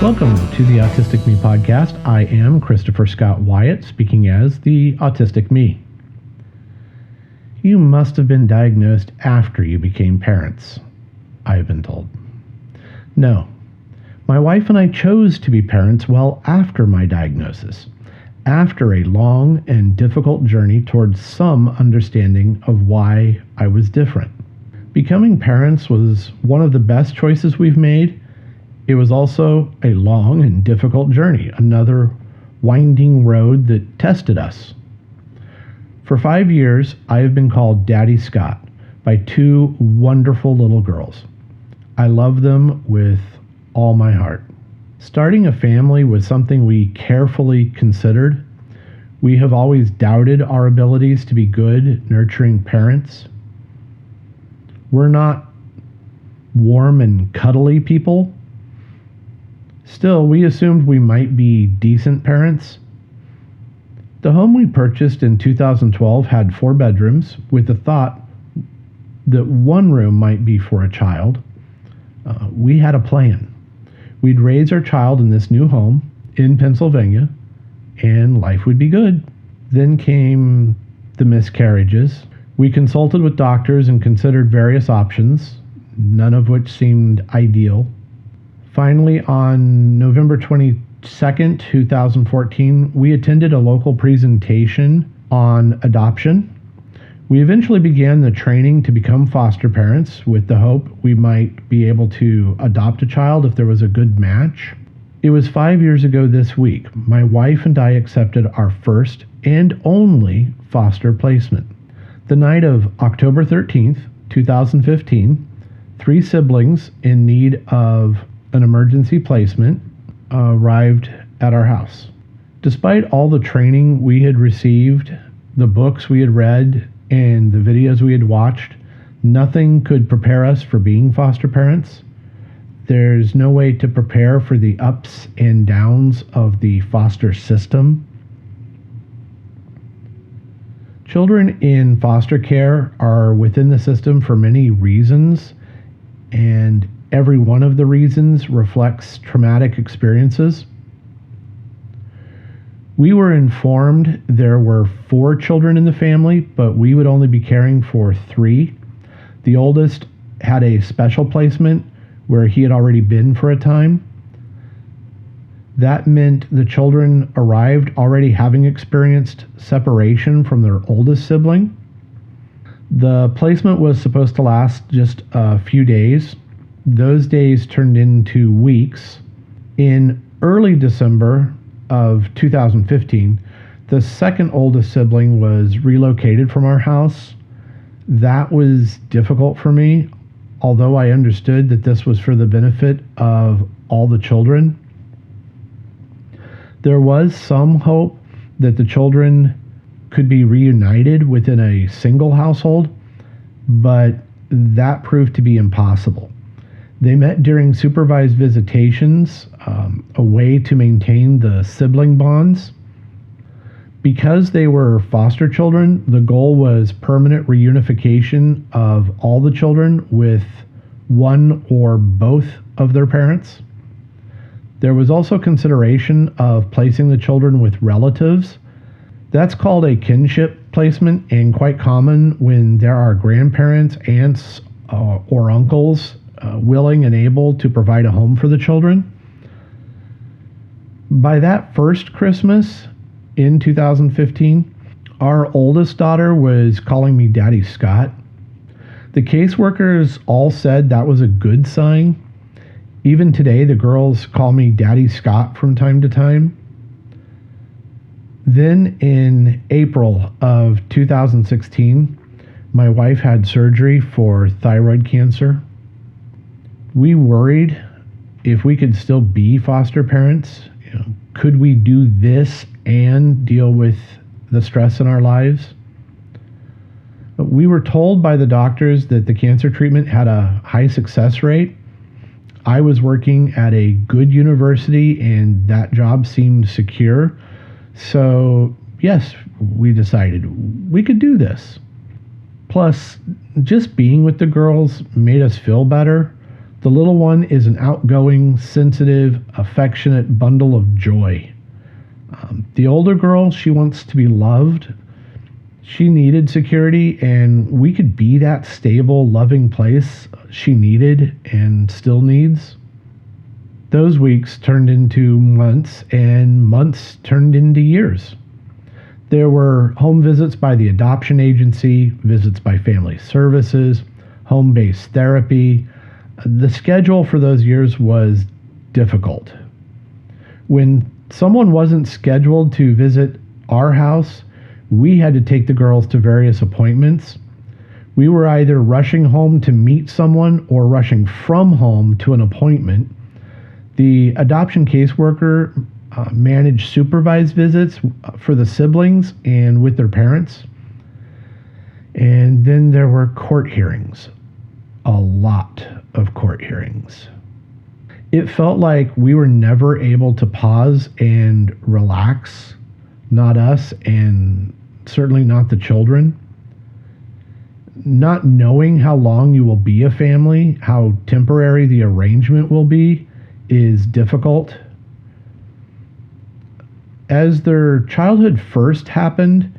Welcome to the Autistic Me podcast. I am Christopher Scott Wyatt, speaking as the Autistic Me. You must have been diagnosed after you became parents, I have been told. No, my wife and I chose to be parents well after my diagnosis, after a long and difficult journey towards some understanding of why I was different. Becoming parents was one of the best choices we've made. It was also a long and difficult journey, another winding road that tested us. For 5 years, I have been called Daddy Scott by two wonderful little girls. I love them with all my heart. Starting a family was something we carefully considered. We have always doubted our abilities to be good, nurturing parents. We're not warm and cuddly people. Still, we assumed we might be decent parents. The home we purchased in 2012 had 4 bedrooms, with the thought that one room might be for a child. We had a plan. We'd raise our child in this new home in Pennsylvania, and life would be good. Then came the miscarriages. We consulted with doctors and considered various options, none of which seemed ideal. Finally, on November 22nd, 2014, we attended a local presentation on adoption. We eventually began the training to become foster parents with the hope we might be able to adopt a child if there was a good match. It was 5 years ago this week. My wife and I accepted our first and only foster placement. The night of October 13th, 2015, 3 siblings in need of an emergency placement arrived at our house. Despite all the training we had received, the books we had read, and the videos we had watched, nothing could prepare us for being foster parents. There's no way to prepare for the ups and downs of the foster system. Children in foster care are within the system for many reasons, and every one of the reasons reflects traumatic experiences. We were informed there were 4 children in the family, but we would only be caring for 3. The oldest had a special placement where he had already been for a time. That meant the children arrived already having experienced separation from their oldest sibling. The placement was supposed to last just a few days. Those days turned into weeks. In early December of 2015, the second oldest sibling was relocated from our house. That was difficult for me, although I understood that this was for the benefit of all the children. There was some hope that the children could be reunited within a single household, but that proved to be impossible. They met during supervised visitations, a way to maintain the sibling bonds. Because they were foster children, the goal was permanent reunification of all the children with one or both of their parents. There was also consideration of placing the children with relatives. That's called a kinship placement, and quite common when there are grandparents, aunts, or uncles willing and able to provide a home for the children. By that first Christmas in 2015, our oldest daughter was calling me Daddy Scott. The caseworkers all said that was a good sign. Even today, the girls call me Daddy Scott from time to time. Then in April of 2016, my wife had surgery for thyroid cancer. We worried if we could still be foster parents. Could we do this and deal with the stress in our lives? We were told by the doctors that the cancer treatment had a high success rate. I was working at a good university and that job seemed secure. So yes, we decided we could do this. Plus, just being with the girls made us feel better. The little one is an outgoing, sensitive, affectionate bundle of joy. The older girl, she wants to be loved. She needed security, and we could be that stable, loving place she needed and still needs. Those weeks turned into months, and months turned into years. There were home visits by the adoption agency, visits by family services, home-based therapy. The schedule for those years was difficult. When someone wasn't scheduled to visit our house, we had to take the girls to various appointments. We were either rushing home to meet someone or rushing from home to an appointment. The adoption caseworker managed supervised visits for the siblings and with their parents. And then there were court hearings, a lot of court hearings. It felt like we were never able to pause and relax, not us, and certainly not the children. Not knowing how long you will be a family, how temporary the arrangement will be, is difficult. As their childhood first happened,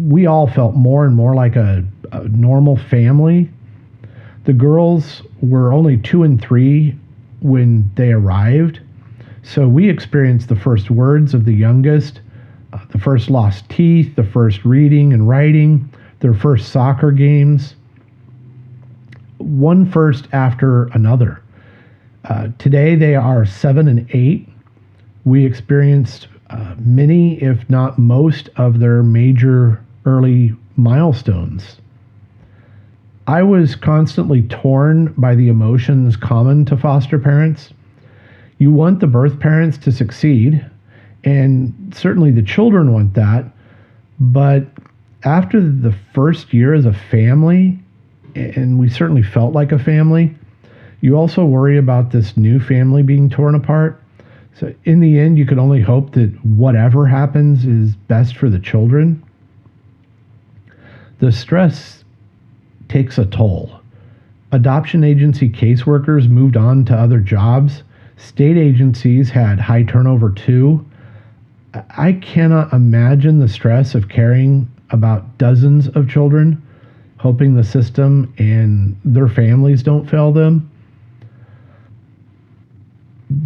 we all felt more and more like a normal family. The girls were only 2 and 3 when they arrived, so we experienced the first words of the youngest, the first lost teeth, the first reading and writing, their first soccer games, one first after another. Today they are 7 and 8. We experienced many, if not most, of their major early milestones. I was constantly torn by the emotions common to foster parents. You want the birth parents to succeed, and certainly the children want that, but after the first year as a family, and we certainly felt like a family, you also worry about this new family being torn apart. So in the end, you can only hope that whatever happens is best for the children. The stress takes a toll. Adoption agency caseworkers moved on to other jobs. State agencies had high turnover too. I cannot imagine the stress of caring about dozens of children, hoping the system and their families don't fail them.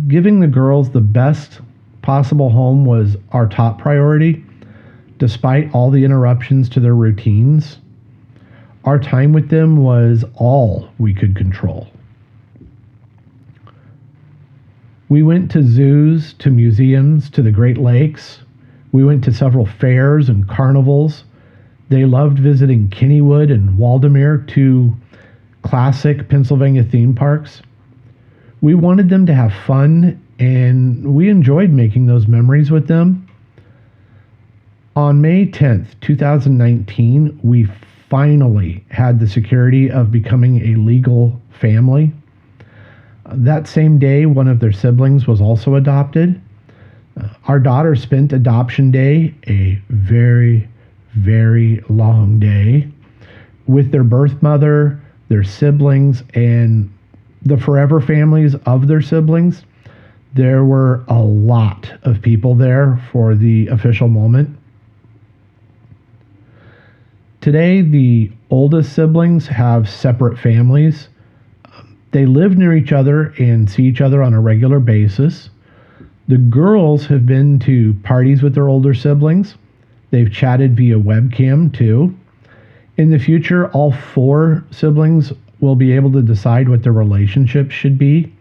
Giving the girls the best possible home was our top priority, despite all the interruptions to their routines. Our time with them was all we could control. We went to zoos, to museums, to the Great Lakes. We went to several fairs and carnivals. They loved visiting Kennywood and Waldameer, two classic Pennsylvania theme parks. We wanted them to have fun, and we enjoyed making those memories with them. On May 10th, 2019, we finally had the security of becoming a legal family. That same day, one of their siblings was also adopted. Our daughter spent Adoption Day, a very, very long day, with their birth mother, their siblings, and the forever families of their siblings. There were a lot of people there for the official moment. Today, the oldest siblings have separate families. They live near each other and see each other on a regular basis. The girls have been to parties with their older siblings. They've chatted via webcam too. In the future, all 4 siblings will be able to decide what their relationship should be.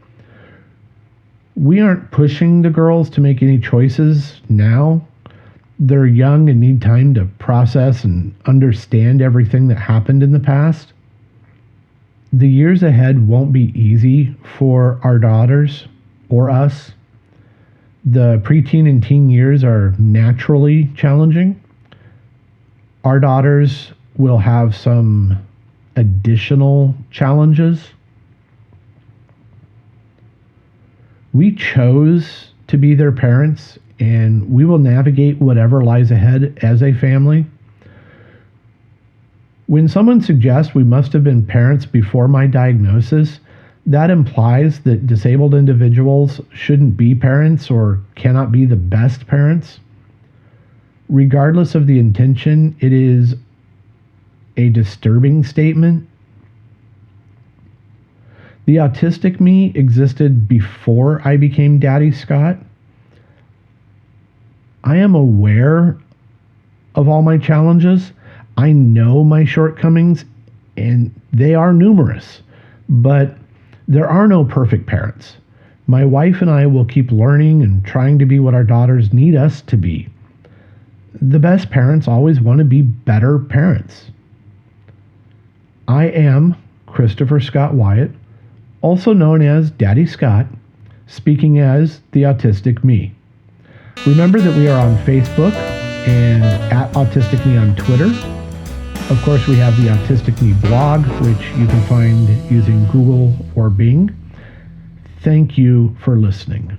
We aren't pushing the girls to make any choices now. They're young and need time to process and understand everything that happened in the past. The years ahead won't be easy for our daughters or us. The preteen and teen years are naturally challenging. Our daughters will have some additional challenges. We chose to be their parents, and we will navigate whatever lies ahead as a family. When someone suggests we must have been parents before my diagnosis, That implies that disabled individuals shouldn't be parents or cannot be the best parents. Regardless of the intention, it is a disturbing statement. The autistic me existed before I became Daddy Scott. I am aware of all my challenges. I know my shortcomings, and they are numerous, but there are no perfect parents. My wife and I will keep learning and trying to be what our daughters need us to be. The best parents always want to be better parents. I am Christopher Scott Wyatt, also known as Daddy Scott, speaking as the Autistic Me. Remember that we are on Facebook and at Autistic Me on Twitter. Of course, we have the Autistic Me blog, which you can find using Google or Bing. Thank you for listening.